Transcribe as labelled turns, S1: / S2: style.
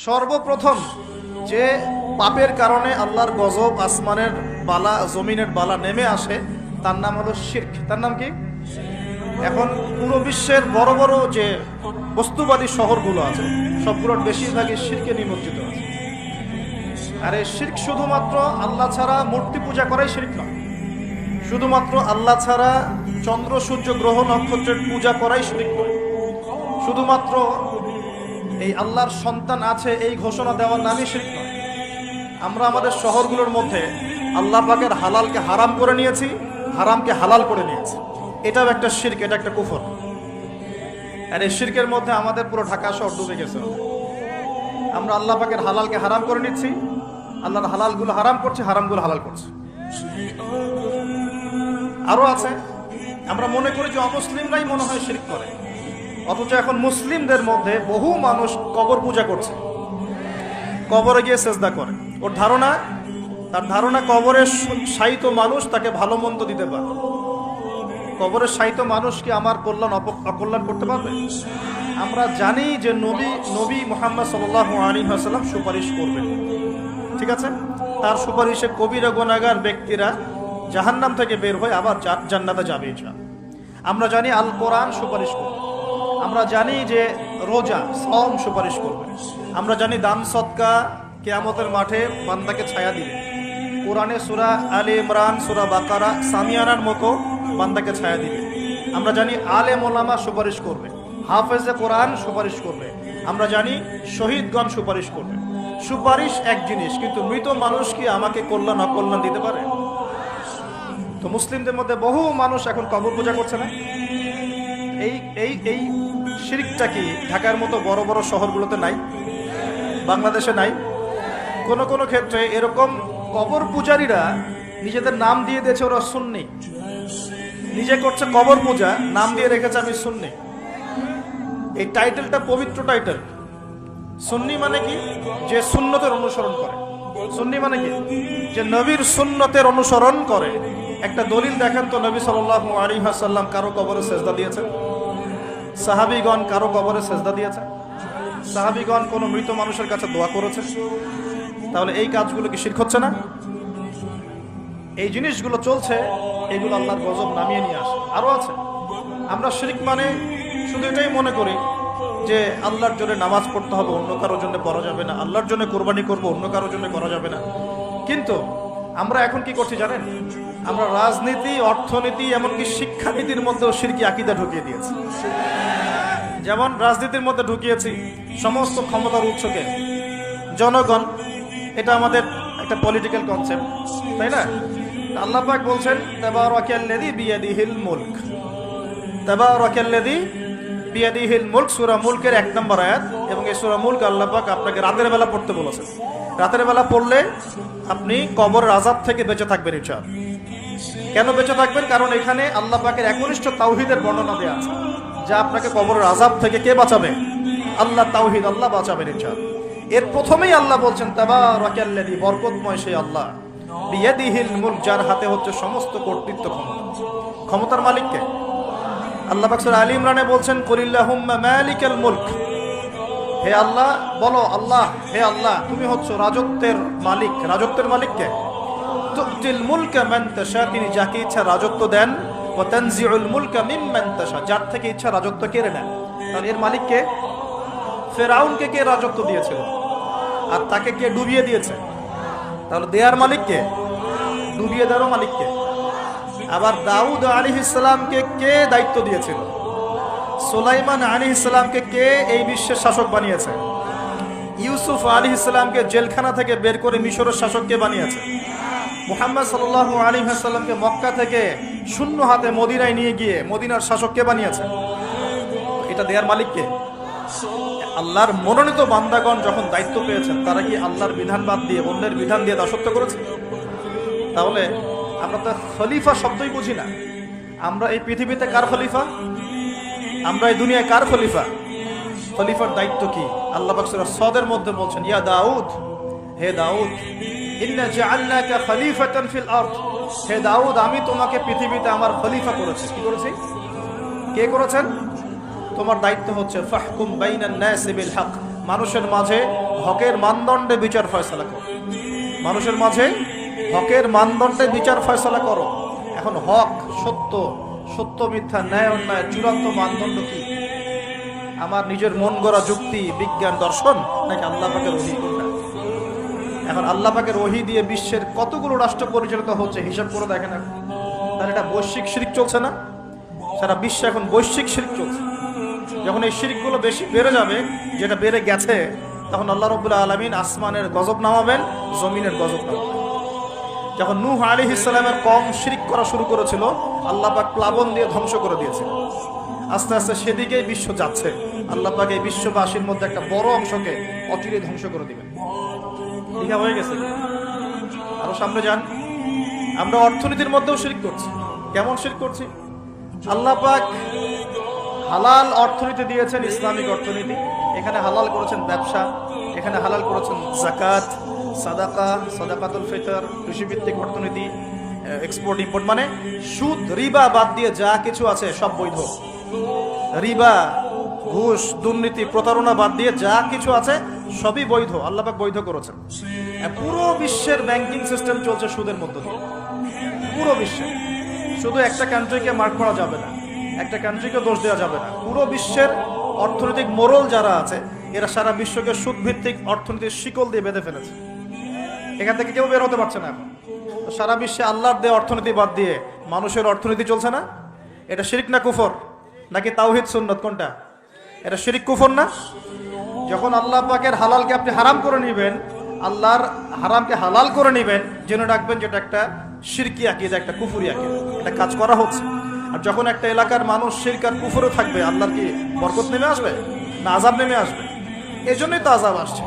S1: সর্বপ্রথম যে পাপের কারণে আল্লাহর গজব, আসমানের বালা, জমিনের বালা নেমে আসে, তার নাম হলো শিরক। তার নাম কি? এখন পুরো বিশ্বের বড় বড় যে বস্তুবাদী শহরগুলো আছে, সবগুলোর বেশিরভাগই শিরকে নিমজ্জিত আছে। আর এই শিরক শুধুমাত্র আল্লাহ ছাড়া মূর্তি পূজা করাই শিরক নয়, শুধুমাত্র আল্লাহ ছাড়া চন্দ্র, সূর্য, গ্রহ, নক্ষত্রের পূজা করাই শিরক নয়, শুধুমাত্র এই আল্লাহর সন্তান আছে এই ঘোষণা দেওয়ার নামই শিরক নয়। আমরা আমাদের শহরগুলোর মধ্যে আল্লাহ পাকের হালালকে হারাম করে নিয়েছি, হারামকে হালাল করে নিয়েছি, এটাও একটা শিরক, এটা একটা কুফর। আর এই শিরকের মধ্যে আমাদের পুরো ঢাকা শহর ডুবে গেছে। আমরা আল্লাহ পাকের হালালকে হারাম করে নিচ্ছি, আল্লাহর হালালগুলো হারাম করছি, হারামগুলো হালাল করছি। আরো আছে, আমরা মনে করি যে অমুসলিমরাই মনে হয় শিরক করে, অথচ এখন মুসলিমদের মধ্যে বহু মানুষ কবর পূজা করছে, কবরে গিয়ে সেজদা করে। ওর ধারণা, তার ধারণা কবরে শায়িত মানুষ তাকে ভালো মন্দ দিতে পারে। কবরের শায়িত মানুষ কি আমার কল্যাণ অকল্যাণ করতে পারবে? আমরা জানি যে নবী মুহাম্মদ সাল্লাল্লাহু আলাইহি ওয়াসাল্লাম সুপারিশ করবেন, ঠিক আছে? তার সুপারিশে কবিরা গুনাহগার ব্যক্তিরা জাহান্নাম থেকে বের হয়ে আবার জান্নাতে যাবে ইনশাআল্লাহ। আমরা জানি আল কোরআন সুপারিশ করবে, আমরা জানি যে রোজা, সওম সুপারিশ করবে, আমরা জানি দান সদকা কিয়ামতের মাঠে বান্দাকে ছায়া দিবে, কোরআনে সূরা আলে ইমরান, সূরা বাকারা, সামিয়ানার মতো বান্দাকে ছায়া দিবে। আমরা জানি আলেম ওলামা সুপারিশ করবে, হাফেজে কোরআন সুপারিশ করবে, আমরা জানি শহীদগণ সুপারিশ করবে। সুপারিশ এক জিনিস, কিন্তু মৃত মানুষ কি আমাকে কল্যাণ অকল্যাণ দিতে পারে? তো মুসলিমদের মধ্যে বহু মানুষ এখন কবর পূজা করছে না। এই শিরকটা কি ঢাকার মতো বড় বড় শহরগুলোতে নাই? বাংলাদেশে নাই? কোন কোন ক্ষেত্রে এরকম কবর পূজারীরা নিজেদের নাম দিয়ে দিয়েছে ওরা সুন্নি, নিজে করছে কবর পূজা, নাম দিয়ে রেখেছে আমি সুন্নি। এই টাইটেলটা পবিত্র টাইটেল। সুন্নি মানে কি? যে সুন্নতের অনুসরণ করে। সুন্নি মানে কি? যে নবীর সুন্নতের অনুসরণ করে। একটা দলিল দেখেন তো, নবী সাল্লাল্লাহু আলাইহি ওয়াসাল্লাম কারো কবরে সেজদা দিয়েছেন? সাহাবীগণ কারো কবরে সেজদা দিয়েছেন? সাহাবীগণ কোন মৃত মানুষের কাছে দোয়া করেছে? তাহলে এই কাজগুলো কি শিরক হচ্ছে না? এই জিনিসগুলো চলছে, এগুলো আল্লাহর গজব নামিয়ে নিয়ে আসে। আরো আছে, আমরা শিরক মানে শুধু এটাই মনে করি যে আল্লাহর জন্য নামাজ পড়তে হবে, অন্য কারোর জন্য পড়া যাবে না, আল্লাহর জন্য কোরবানি করব, অন্য কারোর জন্য করা যাবে না। কিন্তু আমরা এখন কি করছি জানেন? আমরা রাজনীতি, অর্থনীতি, এমনকি শিক্ষানীতির মধ্যেও শিরকি আকীদা ঢুকিয়ে দিয়েছি। যেমন রাজনীতির মধ্যে ঢুকিয়েছি সমস্ত ক্ষমতার উৎসকে জনগণ, এটা আমাদের একটা পলিটিক্যাল কনসেপ্ট, তাই না? আল্লাহ পাক বলছেন তাবারাকাল্লাযী বিয়াদিহিল মুলক, তাবারাকাল্লাযী বিয়াদিহিল মুলক, সূরা মুলকের 1 নম্বর আয়াত। এবং এই সূরা মুলক আল্লাহ পাক আপনাকে রাতের বেলা পড়তে বলেছেন। রাতের বেলা পড়লে আপনি কবরের আযাব থেকে বেঁচে থাকবেন ইনশাআল্লাহ। কেন বেঁচে থাকবেন? কারণ এখানে আল্লাহ পাকের একনিষ্ঠ তাওহীদের বর্ণনা দেওয়া আছে, যা আপনাকে কবরের আযাব থেকে কে বাঁচাবে? আল্লাহ, তাওহীদ, আল্লাহ বাঁচাবেন ইনশাআল্লাহ। এর প্রথমেই আল্লাহ বলছেন তাবারাকাল্লাযী, বরকতময় সেই আল্লাহ, বিয়াদিহিল মুলক, যার হাতে হচ্ছে সমস্ত কর্তৃত্ব, ক্ষমতা। ক্ষমতার মালিক কে? আল্লাহ পাক সূরা আলী ইমরানে বলছেন কুলিল্লাহুম্মা মালিকাল মুলক, হে আল্লাহ বলো, আল্লাহ, হে আল্লাহ তুমি হচ্ছে রাজত্বের মালিক। রাজত্বের মালিক কে? তুতিল মুলকা মান তাশা, তিনি যাকে ইচ্ছা রাজত্ব দেন। ওয়া তানজিউল মুলকা মিম্মান তাশা, যার থেকে ইচ্ছা রাজত্ব কেড়ে নেন। তাহলে এর মালিক কে? ফেরাউনকে কে রাজত্ব দিয়েছিল আর তাকে কে ডুবিয়ে দিয়েছে? তাহলে দেয়ার মালিক কে? ডুবিয়ে দেওয়ার মালিক কে? আবার দাউদ আলাইহিস সালামকে কে দায়িত্ব দিয়েছিল? সুলাইমান আলাইহিস সালামকে কে এই বিশ্বের শাসক বানিয়েছে? ইউসুফ আলাইহিস সালামকে জেলখানা থেকে বের করে মিশরের শাসক কে বানিয়েছে? মুহাম্মদ সাল্লাল্লাহু আলাইহি ওয়াসাল্লামকে মক্কা থেকে শূন্য হাতে মদিনায় নিয়ে গিয়ে মদিনার শাসক কে বানিয়েছে? এটা দেয়ার মালিক কে? আল্লাহর মনোনীত বান্দাগণ যখন দায়িত্ব পেয়েছেন, তারা কি আল্লাহর বিধান বাদ দিয়ে অন্যের বিধান দিয়ে দাসত্ব করেছে? তাহলে আমরা তো খলিফা শব্দই বুঝি না। আমরা এই পৃথিবীতে কার খলিফা? আমরা এই দুনিয়ায় কার খলিফা? খলিফার দায়িত্ব কি? আল্লাহ পাক সূরা সদের মধ্যে বলছেন, ইয়া দাউদ, হে দাউদ, ইন্না জাআলনাকা খলিফাতান ফিল আরদ, হে দাউদ আমি তোমাকে পৃথিবীতে আমার খলিফা করেছি। কি করেছি? কে করেছেন? তোমার দায়িত্ব হচ্ছে ফাহকুম বাইনান নাসি বিল হক, মানুষের মাঝে হকের মানদণ্ডে বিচার ফয়সালা করো। মানুষের মাঝে হকের মানদণ্ডে বিচার ফয়সালা করো। এখন হক সত্য, সত্য মিথ্যা, ন্যায় অন্যায় চূড়ান্ত মানদণ্ড কি? আমার নিজের মন গড়া যুক্তি, বিজ্ঞান, দর্শন, নাকি আল্লাহ পাকের ওহী কোনটা? এখন আল্লাহ পাকের ওহী দিয়ে বিশ্বের কতগুলো রাষ্ট্র পরিচালিত হচ্ছে হিসাব করে দেখেন। এখন তাহলে এটা বৈশ্বিক শিরক চলছে না? সারা বিশ্বে এখন বৈশ্বিক শিরক চলছে। যখন এই শিরকগুলো বেশি বেড়ে যাবে, যেটা বেড়ে গেছে, তখন আল্লাহ রাব্বুল আলামিন আসমানের গজব নামাবেন, জমিনের গজব নামাবেন। যখন নূহ আলাইহিস সালামের কওম শিরক করা শুরু করেছিল, আল্লাহ পাক প্লাবন দিয়ে ধ্বংস করে দিয়েছে। আস্তে আস্তে সেদিকেই বিশ্ব যাচ্ছে। আল্লাহ পাক এই বিশ্ববাসীর মধ্যে একটা বড় অংশকে অচিরে ধ্বংস করে দিবেন। ঠিক হয়ে গেছে? আরো সামনে যান। আমরা অর্থনীতির মধ্যেও শিরক করছি। কেমন শিরক করছি? আল্লাহ পাক হালাল অর্থনীতি দিয়েছেন, ইসলামিক অর্থনীতি। এখানে হালাল করেছেন ব্যবসা, এখানে হালাল করেছেন যাকাত, সাদাকা, সাদাকাতুল ফিতর, কৃষিভিত্তিক অর্থনীতি, এক্সপোর্ট ইম্পোর্ট, মানে সুদ রিবা বাদ দিয়ে যা কিছু আছে সব বৈধ। রিবা, ঘুষ, দুর্নীতি, প্রতারণা বাদ দিয়ে যা কিছু আছে সবই বৈধ। আল্লাহ পাক বৈধ করেছেন। পুরো বিশ্বের ব্যাংকিং সিস্টেম চলছে সুদের মধ্য দিয়ে। পুরো বিশ্বে, শুধু একটা কান্ট্রিকে মার্ক করা যাবে না, একটা কান্ট্রিকে দোষ দেওয়া যাবে না। পুরো বিশ্বের অর্থনৈতিক মোড়ল যারা আছে, এরা সারা বিশ্বকে সুদ ভিত্তিক অর্থনীতির শিকল দিয়ে বেঁধে ফেলেছে। এখান থেকে কেউ বের হতে পারছে না। এখন তো সারা বিশ্বে আল্লাহর দেয়া অর্থনীতি বাদ দিয়ে মানুষের অর্থনীতি চলছে না। এটা শিরক না কুফর, নাকি তাওহীদ সুন্নাত, কোনটা? এটা শিরক কুফর না? যখন আল্লাহ পাকের হালালকে আপনি হারাম করে নেবেন, আল্লাহর হারামকে হালাল করে নেবেন, জেনে রাখবেন যেটা একটা শিরকি আকীদা, একটা কুফরি আকীদা, এটা কাজ করা হচ্ছে। আর যখন একটা এলাকার মানুষ শিরক আর কুফরে থাকবে, আল্লাহর কি বরকত নেমে আসবে না আযাব নেমে আসবে? এজন্যই তো আযাব আসছে।